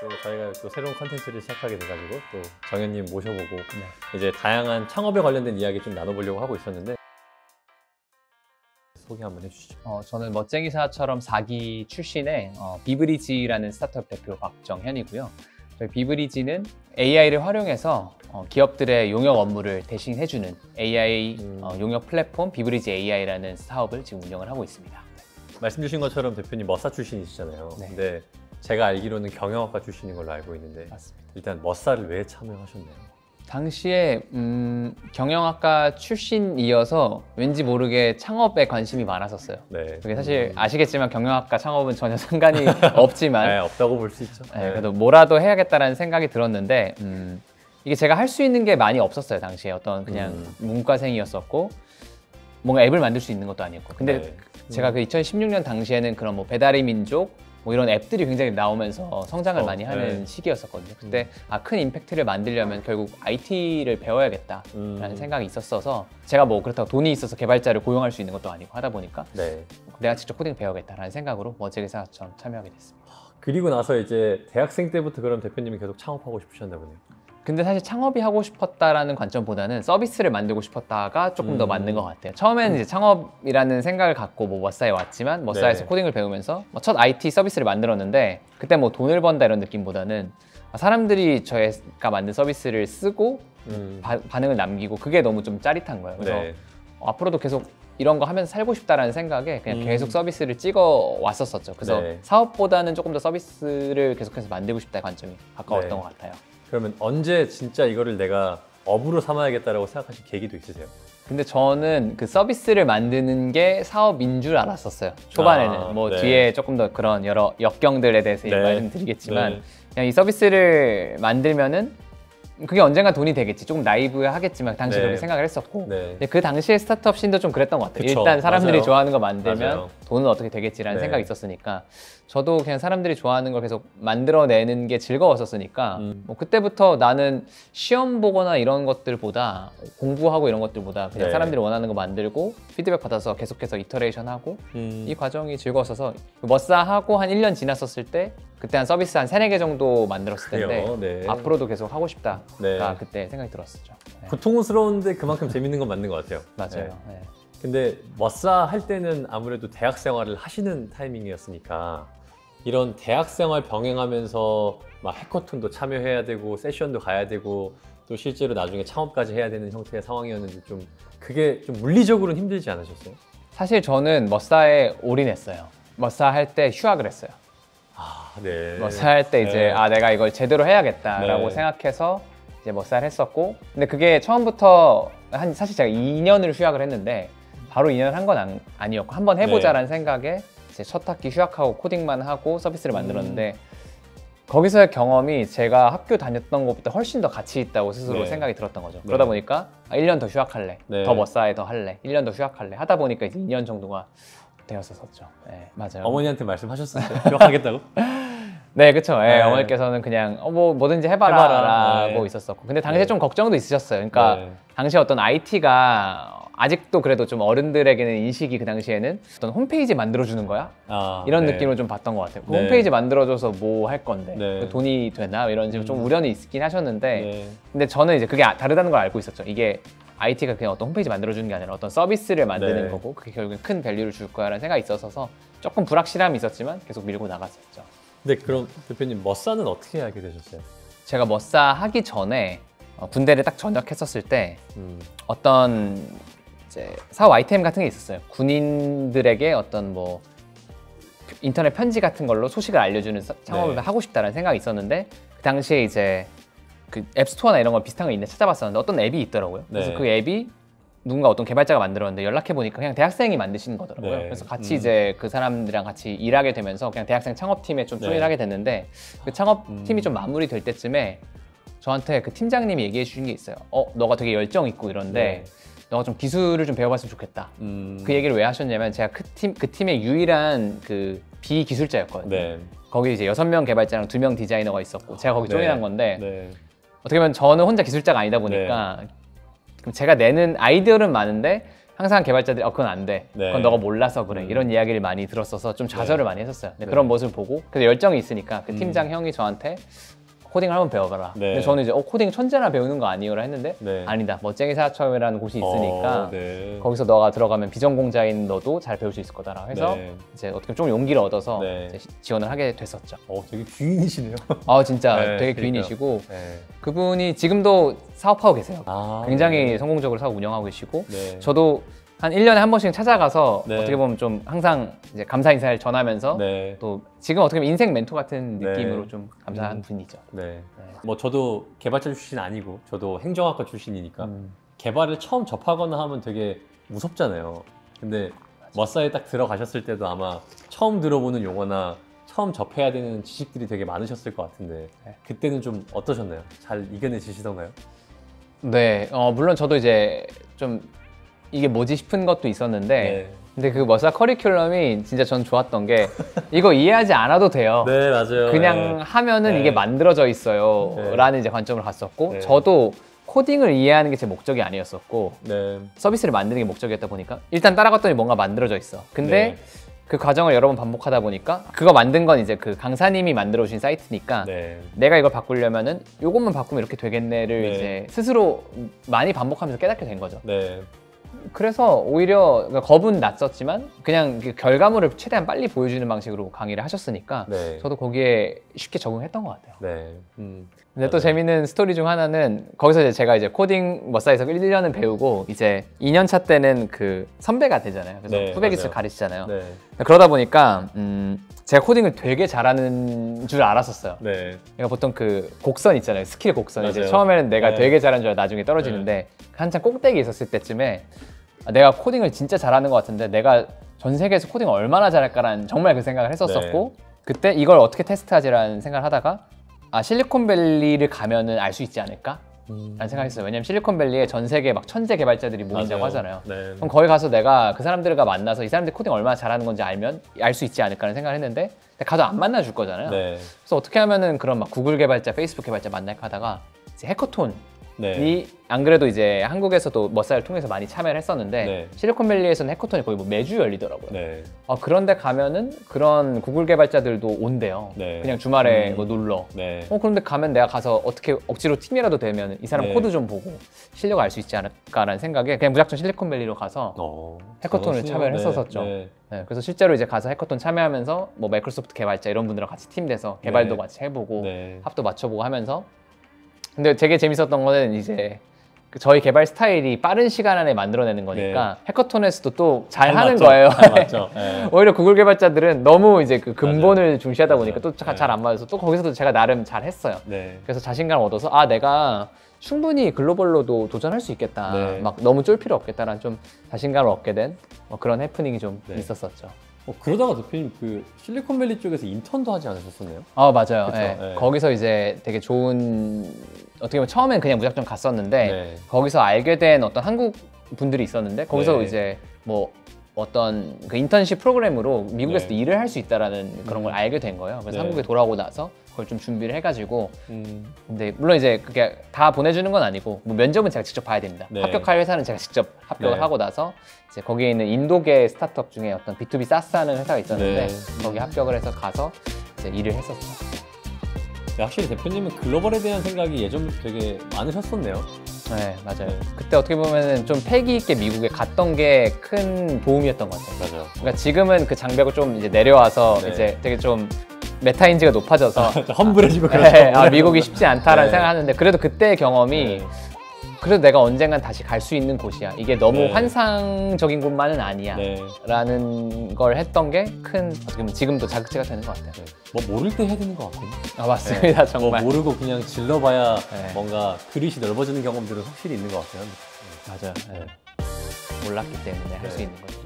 또 저희가 또 새로운 컨텐츠를 시작하게 돼가지고 또 정현님 모셔보고 이제 다양한 창업에 관련된 이야기 좀 나눠보려고 하고 있었는데 소개 한번 해주시죠. 저는 멋쟁이사처럼 4기 출신의 비브리지라는 스타트업 대표 박정현이고요. 저희 비브리지는 AI를 활용해서 기업들의 용역 업무를 대신해주는 AI 용역 플랫폼 비브리지 AI라는 사업을 지금 운영을 하고 있습니다. 말씀 주신 것처럼 대표님 머싸 출신이시잖아요. 네. 근데 제가 알기로는 경영학과 출신인 걸로 알고 있는데 맞습니다. 일단 머싸를 왜 참여하셨나요? 당시에 경영학과 출신이어서 왠지 모르게 창업에 관심이 많았었어요. 네. 그게 사실 아시겠지만 경영학과 창업은 전혀 상관이 없지만 네, 없다고 볼 수 있죠. 네, 그래도 뭐라도 해야겠다라는 생각이 들었는데 이게 제가 할 수 있는 게 많이 없었어요. 당시에 어떤 그냥 문과생이었었고 뭔가 앱을 만들 수 있는 것도 아니었고 근데 네. 제가 그 2016년 당시에는 그런 뭐 배달의 민족 뭐 이런 앱들이 굉장히 나오면서 성장을 많이 하는 네. 시기였었거든요. 그때 큰 임팩트를 만들려면 결국 IT를 배워야겠다라는 생각이 있었어서 제가 뭐 그렇다고 돈이 있어서 개발자를 고용할 수 있는 것도 아니고 하다 보니까 네. 내가 직접 코딩 배워야겠다라는 생각으로 멋쟁이사처럼 참여하게 됐습니다. 그리고 나서 이제 대학생 때부터 그럼 대표님이 계속 창업하고 싶으셨나 보네요. 근데 사실 창업이 하고 싶었다라는 관점보다는 서비스를 만들고 싶었다가 조금 더 맞는 것 같아요. 처음에는 이제 창업이라는 생각을 갖고 뭐 머싸에 왔지만 머싸에서 네. 코딩을 배우면서 첫 IT 서비스를 만들었는데 그때 뭐 돈을 번다 이런 느낌보다는 사람들이 저희가 만든 서비스를 쓰고 반응을 남기고 그게 너무 좀 짜릿한 거예요. 그래서 네. 앞으로도 계속 이런 거 하면서 살고 싶다라는 생각에 그냥 계속 서비스를 찍어 왔었었죠. 그래서 네. 사업보다는 조금 더 서비스를 계속해서 만들고 싶다의 관점이 가까웠던 네. 것 같아요. 그러면 언제 진짜 이거를 내가 업으로 삼아야겠다라고 생각하신 계기도 있으세요? 근데 저는 그 서비스를 만드는 게 사업인 줄 알았었어요. 초반에는 뭐 네. 뒤에 조금 더 그런 여러 역경들에 대해서 네. 말씀드리겠지만 네. 그냥 이 서비스를 만들면은 그게 언젠가 돈이 되겠지. 조금 나이브하겠지만 당시 네. 그렇게 생각을 했었고 네. 근데 그 당시에 스타트업 씬도 좀 그랬던 것 같아요. 그쵸. 일단 사람들이 맞아요. 좋아하는 거 만들면 맞아요. 돈은 어떻게 되겠지라는 네. 생각이 있었으니까 저도 그냥 사람들이 좋아하는 걸 계속 만들어내는 게 즐거웠었으니까 뭐 그때부터 나는 시험 보거나 이런 것들보다 공부하고 이런 것들보다 그냥 네. 사람들이 원하는 거 만들고 피드백 받아서 계속해서 이터레이션하고 이 과정이 즐거웠어서 머싸하고 한 1년 지났었을 때 그때 한 서비스 한 3-4개 정도 만들었을 텐데 그래요? 네. 앞으로도 계속 하고 싶다가 네. 그때 생각이 들었었죠. 네. 고통스러운데 그만큼 재밌는 건 맞는 것 같아요. 맞아요. 네. 네. 근데 머싸 할 때는 아무래도 대학 생활을 하시는 타이밍이었으니까 이런 대학 생활 병행하면서 막 해커톤도 참여해야 되고 세션도 가야 되고 또 실제로 나중에 창업까지 해야 되는 형태의 상황이었는데 좀 그게 좀 물리적으로는 힘들지 않으셨어요? 사실 저는 머싸에 올인했어요. 머싸 할 때 휴학을 했어요. 아, 네. 머싸 할 때 이제 네. 내가 이걸 제대로 해야겠다라고 네. 생각해서 이제 머싸를 했었고 근데 그게 처음부터 사실 제가 2년을 휴학을 했는데 바로 2년을 한 건 아니었고 한번 해보자라는 생각에 이제 첫 학기 휴학하고 코딩만 하고 서비스를 만들었는데 거기서의 경험이 제가 학교 다녔던 것보다 훨씬 더 가치 있다고 스스로 네. 생각이 들었던 거죠. 네. 그러다 보니까 1년 더 휴학할래, 네. 더 머싸에 더 할래, 1년 더 휴학할래 하다 보니까 이제 2년 정도가 되었었죠. 네, 맞아요. 어머니한테 말씀하셨었어요? 휴학하겠다고? 네, 그쵸. 네. 어머니께서는 그냥 뭐든지 해봐라라고 네. 있었었고 근데 당시에 네. 좀 걱정도 있으셨어요. 그러니까 네. 당시에 어떤 IT가 아직도 그래도 좀 어른들에게는 인식이 그 당시에는 어떤 홈페이지 만들어주는 거야? 이런 네. 느낌을 좀 받던 것 같아요. 그 네. 홈페이지 만들어줘서 뭐 할 건데 네. 그 돈이 되나? 이런 식으로 좀 우려는 있긴 하셨는데 네. 근데 저는 이제 그게 다르다는 걸 알고 있었죠. 이게 IT가 그냥 어떤 홈페이지 만들어주는 게 아니라 어떤 서비스를 만드는 네. 거고 그게 결국엔 큰 밸류를 줄 거야라는 생각이 있어서 조금 불확실함이 있었지만 계속 밀고 나갔었죠. 근데 그럼 대표님 머싸는 어떻게 알게 되셨어요? 제가 머싸 하기 전에 군대를 딱 전역했었을 때 어떤 이제 사업 아이템 같은 게 있었어요. 군인들에게 어떤 뭐 인터넷 편지 같은 걸로 소식을 알려주는 창업을 네. 하고 싶다는 생각이 있었는데 그 당시에 이제 그 앱스토어나 이런 거 비슷한 거 있는데 찾아봤었는데 어떤 앱이 있더라고요. 그래서 네. 그 앱이 누군가 어떤 개발자가 만들었는데 연락해보니까 그냥 대학생이 만드시는 거더라고요. 네. 그래서 같이 이제 그 사람들이랑 같이 일하게 되면서 그냥 대학생 창업팀에 좀 네. 조인을 하게 됐는데 그 창업팀이 좀 마무리될 때쯤에 저한테 그 팀장님이 얘기해 주신 게 있어요. 너가 되게 열정 있고 이런데 네. 너가 좀 기술을 좀 배워봤으면 좋겠다. 그 얘기를 왜 하셨냐면 제가 그 팀의 유일한 그 비기술자였거든요. 네. 거기 이제 6명 개발자랑 2명 디자이너가 있었고 제가 거기 네. 조인한 건데 네. 어떻게 보면 저는 혼자 기술자가 아니다 보니까 그럼 제가 내는 아이디어는 많은데 항상 개발자들이 그건 안 돼. 네. 그건 너가 몰라서 그래. 이런 이야기를 많이 들었어서 좀 좌절을 많이 했었어요. 근데 그런 모습을 보고 그래서 열정이 있으니까 그 팀장 형이 저한테 코딩을 한번 배워봐라. 네. 근데 저는 이제 코딩 천재나 배우는 거 아니에요라 했는데 네. 아니다. 멋쟁이 사학처음이라는 곳이 있으니까 네. 거기서 너가 들어가면 비전공자인 너도 잘 배울 수 있을 거다라 해서 네. 이제 어떻게 좀 용기를 얻어서 네. 이제 지원을 하게 됐었죠. 되게 귀인이시네요. 진짜 네, 되게 그러니까요. 귀인이시고 네. 그분이 지금도 사업하고 계세요. 굉장히 네. 성공적으로 사업 운영하고 계시고 네. 저도 한 1년에 한 번씩 찾아가서 네. 어떻게 보면 좀 항상 이제 감사 인사를 전하면서 네. 또 지금 어떻게 보면 인생 멘토 같은 네. 느낌으로 좀 감사한 분이죠. 네. 뭐 저도 개발자 출신 아니고 저도 행정학과 출신이니까 개발을 처음 접하거나 하면 되게 무섭잖아요. 근데 머싸에 딱 들어가셨을 때도 아마 처음 들어보는 용어나 처음 접해야 되는 지식들이 되게 많으셨을 것 같은데 그때는 좀 어떠셨나요? 잘 이겨내시던가요? 네, 물론 저도 이제 좀 이게 뭐지 싶은 것도 있었는데 네. 근데 그 머싸 커리큘럼이 진짜 전 좋았던 게 이거 이해하지 않아도 돼요. 네, 맞아요. 그냥 하면은 네. 이게 만들어져 있어요 네. 라는 이제 관점을 갔었고 네. 저도 코딩을 이해하는 게 제 목적이 아니었었고 네. 서비스를 만드는 게 목적이었다 보니까 일단 따라갔더니 뭔가 만들어져 있어. 근데 네. 그 과정을 여러 번 반복하다 보니까 그거 만든 건 이제 그 강사님이 만들어 주신 사이트니까 네. 내가 이걸 바꾸려면은 요것만 바꾸면 이렇게 되겠네를 네. 이제 스스로 많이 반복하면서 깨닫게 된 거죠. 네. 그래서 오히려 그러니까 겁은 났었지만 그냥 그 결과물을 최대한 빨리 보여주는 방식으로 강의를 하셨으니까 네. 저도 거기에 쉽게 적응했던 것 같아요. 네. 근데 또 재밌는 스토리 중 하나는 거기서 이제 제가 이제 코딩 머싸에서 1년은 배우고 이제 2년 차 때는 그 선배가 되잖아요. 그래서 네, 후배 기술 맞아요. 가르치잖아요. 네. 그러다 보니까 제가 코딩을 되게 잘하는 줄 알았었어요. 네. 그러니까 보통 그 곡선 있잖아요. 스킬 곡선. 이제 맞아요. 처음에는 내가 네. 되게 잘하는 줄 알고 나중에 떨어지는데 한참 꼭대기에 있었을 때쯤에 내가 코딩을 진짜 잘하는 것 같은데 내가 전 세계에서 코딩을 얼마나 잘할까라는 정말 그 생각을 했었었고 그때 이걸 어떻게 테스트하지라는 생각을 하다가 실리콘밸리를 가면은 알 수 있지 않을까? 라는 생각했어요. 왜냐면 실리콘밸리에 전 세계 막 천재 개발자들이 모인다고 맞아요. 하잖아요. 네. 그럼 거기 가서 내가 그 사람들과 만나서 이 사람들이 코딩 얼마나 잘하는 건지 알면 알 수 있지 않을까라는 생각을 했는데 가도 안 만나줄 거잖아요. 네. 그래서 어떻게 하면은 그런 막 구글 개발자, 페이스북 개발자 만날까 하다가 이제 해커톤이 네. 안 그래도 이제 한국에서도 머싸를 통해서 많이 참여를 했었는데 네. 실리콘밸리에서는 해커톤이 거의 뭐 매주 열리더라고요. 네. 그런데 가면은 그런 구글 개발자들도 온대요. 네. 그냥 주말에 뭐 놀러. 네. 그런데 가면 내가 가서 어떻게 억지로 팀이라도 되면 이 사람 네. 코드 좀 보고 실력 알 수 있지 않을까라는 생각에 그냥 무작정 실리콘밸리로 가서 해커톤을 참여를 했었었죠. 네. 네, 그래서 실제로 이제 가서 해커톤 참여하면서 뭐 마이크로소프트 개발자 이런 분들이랑 같이 팀 돼서 개발도 네. 같이 해보고 네. 합도 맞춰보고 하면서 근데 되게 재밌었던 거는 이제 저희 개발 스타일이 빠른 시간 안에 만들어내는 거니까 해커톤에서도 또 잘 하는 맞죠? 거예요. 잘 맞죠. 네. 오히려 구글 개발자들은 너무 이제 그 근본을 중시하다 맞아요. 보니까 또 네. 잘 안 맞아서 또 거기서도 제가 나름 잘 했어요. 네. 그래서 자신감을 얻어서 내가 충분히 글로벌로도 도전할 수 있겠다. 네. 막 너무 쫄 필요 없겠다라는 좀 자신감을 얻게 된 그런 해프닝이 좀 네. 있었었죠. 그러다가 대표님 그 실리콘밸리 쪽에서 인턴도 하지 않으셨었나요? 맞아요. 그쵸? 네. 네. 거기서 이제 되게 좋은 어떻게 보면 처음엔 그냥 무작정 갔었는데 네. 거기서 알게 된 어떤 한국 분들이 있었는데 거기서 네. 이제 뭐 어떤 그 인턴십 프로그램으로 미국에서도 네. 일을 할 수 있다라는 그런 걸 알게 된 거예요. 그래서 네. 한국에 돌아오고 나서 그걸 좀 준비를 해가지고 음. 근데 물론 이제 그게 다 보내주는 건 아니고 뭐 면접은 제가 직접 봐야 됩니다. 네. 합격할 회사는 제가 직접 합격을 네. 하고 나서 이제 거기에 있는 인도계 스타트업 중에 어떤 B2B 사스 하는 회사가 있었는데 네. 거기 합격을 해서 가서 이제 일을 했었죠. 확실히 대표님은 글로벌에 대한 생각이 예전부터 되게 많으셨었네요. 네, 맞아요. 네. 그때 어떻게 보면은 좀 패기 있게 미국에 갔던 게 큰 도움이었던 것 같아요. 맞아요. 그러니까 지금은 그 장벽을 좀 이제 내려와서 네. 이제 되게 좀 메타인지가 높아져서 험블해지고 네, 그렇죠. 미국이 쉽지 않다라는 네. 생각하는데 그래도 그때의 경험이 네. 그래도 내가 언젠간 다시 갈 수 있는 곳이야. 이게 너무 네. 환상적인 곳만은 아니야. 네. 라는 걸 했던 게 큰 어떻게 보면 지금도 자극제가 되는 것 같아요. 네. 뭐 모를 때 해야 되는 것 같거든요. 맞습니다. 뭐 정말. 모르고 그냥 질러봐야 네. 뭔가 그릇이 넓어지는 경험들은 확실히 있는 것 같아요. 맞아요. 네. 몰랐기 때문에 할 수 네. 있는 거죠.